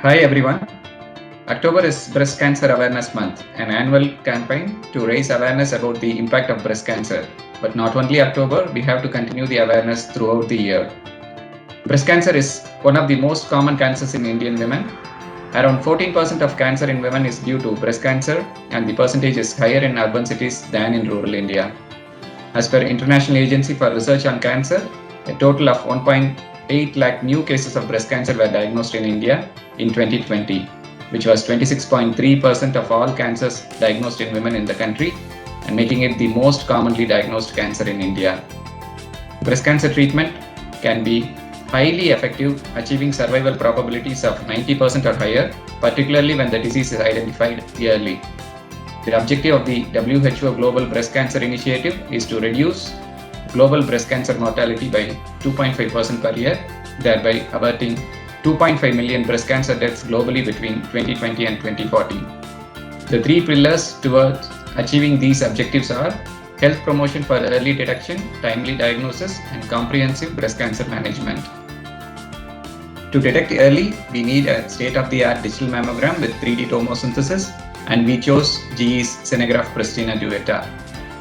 Hi everyone. October is Breast Cancer Awareness Month, an annual campaign to raise awareness about the impact of breast cancer. But not only October, we have to continue the awareness throughout the year. Breast cancer is one of the most common cancers in Indian women. Around 14% of cancer in women is due to breast cancer, and the percentage is higher in urban cities than in rural India. As per International Agency for Research on Cancer, a total of 1.8 lakh new cases of breast cancer were diagnosed in India in 2020, which was 26.3% of all cancers diagnosed in women in the country and making it the most commonly diagnosed cancer in India. Breast cancer treatment can be highly effective, achieving survival probabilities of 90% or higher, particularly when the disease is identified early. The objective of the WHO Global Breast Cancer Initiative is to reduce global breast cancer mortality by 2.5% per year, thereby averting 2.5 million breast cancer deaths globally between 2020 and 2040. The three pillars towards achieving these objectives are health promotion for early detection, timely diagnosis, and comprehensive breast cancer management. To detect early, we need a state-of-the-art digital mammogram with 3D tomosynthesis, and we chose GE's Senograph Pristina Duetta.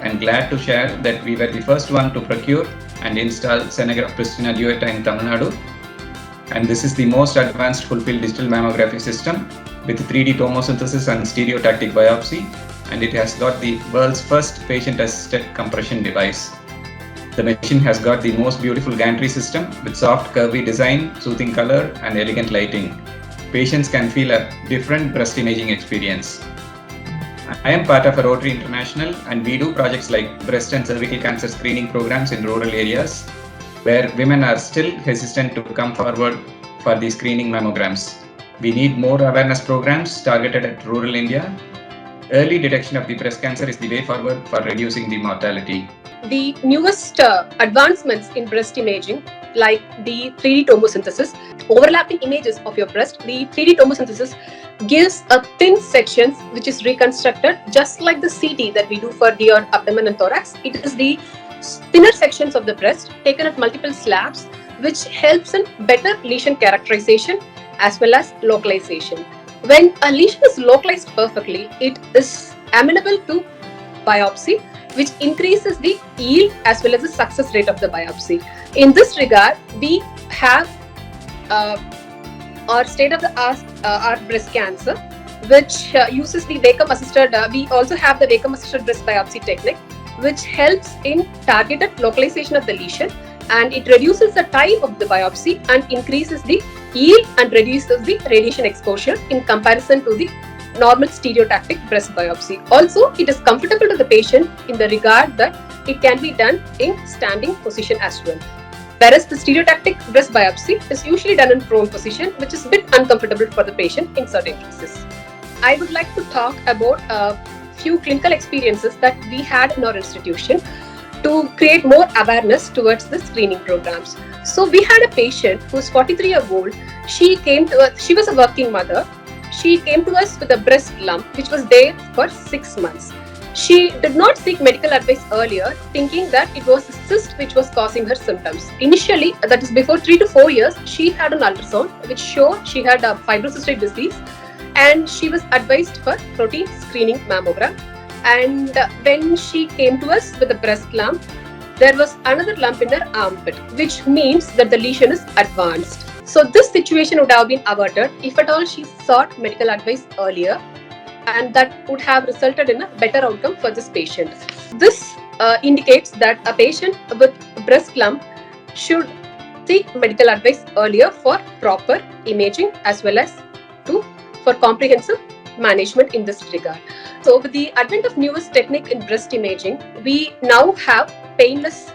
I'm glad to share that we were the first one to procure and install Senograph Pristina Duetta in Tamil Nadu. And this is the most advanced full-field digital mammography system with 3D tomosynthesis and stereotactic biopsy, and it has got the world's first patient-assisted compression device. The machine has got the most beautiful gantry system with soft, curvy design, soothing color, and elegant lighting. Patients can feel a different breast imaging experience. I am part of a Rotary International, and we do projects like breast and cervical cancer screening programs in rural areas where women are still hesitant to come forward for the screening mammograms. We need more awareness programs targeted at rural India. Early detection of the breast cancer is the way forward for reducing the mortality. The newest advancements in breast imaging, like the 3D tomosynthesis, overlapping images of your breast, the 3D tomosynthesis gives a thin section which is reconstructed just like the CT that we do for your abdomen and thorax. It is the thinner sections of the breast taken at multiple slabs, which helps in better lesion characterization as well as localization. When a lesion is localized perfectly, it is amenable to biopsy, which increases the yield as well as the success rate of the biopsy. In this regard, we have our state-of-the-art breast cancer, which uses the Wacom-assisted. We also have the Wacom-assisted breast biopsy technique, which helps in targeted localization of the lesion, and it reduces the time of the biopsy and increases the yield and reduces the radiation exposure in comparison to the normal stereotactic breast biopsy. Also, it is comfortable to the patient in the regard that it can be done in standing position as well. Whereas the stereotactic breast biopsy is usually done in prone position, which is a bit uncomfortable for the patient in certain cases. I would like to talk about a few clinical experiences that we had in our institution to create more awareness towards the screening programs. So we had a patient who was 43 years old. She was a working mother. She came to us with a breast lump which was there for 6 months. She did not seek medical advice earlier, thinking that it was a cyst which was causing her symptoms. Initially, that is before 3 to 4 years, she had an ultrasound which showed she had a fibrocystic disease, and she was advised for routine screening mammogram. And when she came to us with a breast lump, there was another lump in her armpit, which means that the lesion is advanced. So this situation would have been averted if at all she sought medical advice earlier, and that would have resulted in a better outcome for this patient. This indicates that a patient with breast lump should seek medical advice earlier for proper imaging as well as for comprehensive management in this regard. So with the advent of newest technique in breast imaging, we now have painless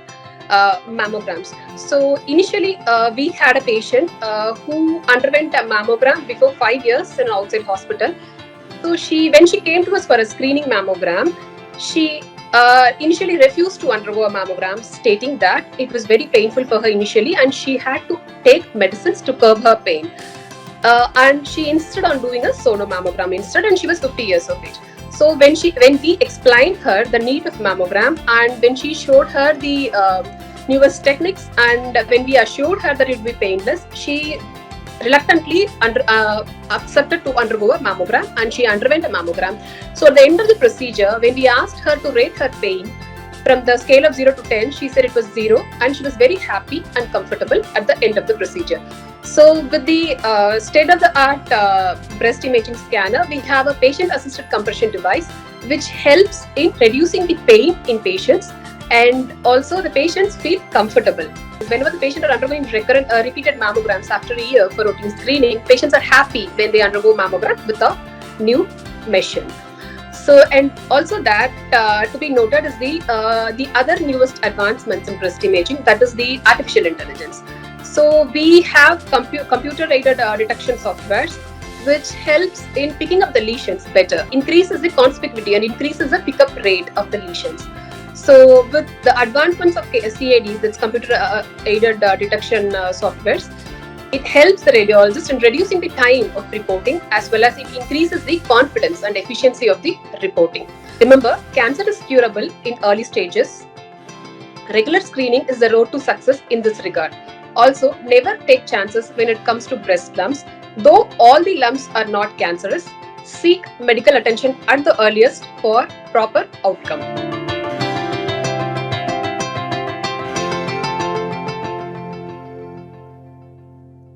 mammograms. So initially we had a patient who underwent a mammogram before 5 years in an outside hospital. So when she came to us for a screening mammogram, she initially refused to undergo a mammogram, stating that it was very painful for her initially and she had to take medicines to curb her pain. And she insisted on doing a sonomammogram instead, and she was 50 years of age. So when we explained her the need of mammogram, and when she showed her the newest techniques, and when we assured her that it would be painless, she reluctantly accepted to undergo a mammogram, and she underwent a mammogram. So at the end of the procedure, when we asked her to rate her pain from the scale of 0 to 10, she said it was 0, and she was very happy and comfortable at the end of the procedure. So with the state-of-the-art breast imaging scanner, we have a patient-assisted compression device which helps in reducing the pain in patients, and also the patients feel comfortable. Whenever the patient are undergoing repeated mammograms after a year for routine screening, patients are happy when they undergo mammogram with a new machine. So, and also that to be noted is the other newest advancements in breast imaging, that is the artificial intelligence. So we have computer-aided detection softwares which helps in picking up the lesions better, increases the conspicuity and increases the pickup rate of the lesions. So with the advancements of CADs, that's computer-aided detection softwares, it helps the radiologist in reducing the time of reporting, as well as it increases the confidence and efficiency of the reporting. Remember, cancer is curable in early stages. Regular screening is the road to success in this regard. Also, never take chances when it comes to breast lumps. Though all the lumps are not cancerous, seek medical attention at the earliest for proper outcome.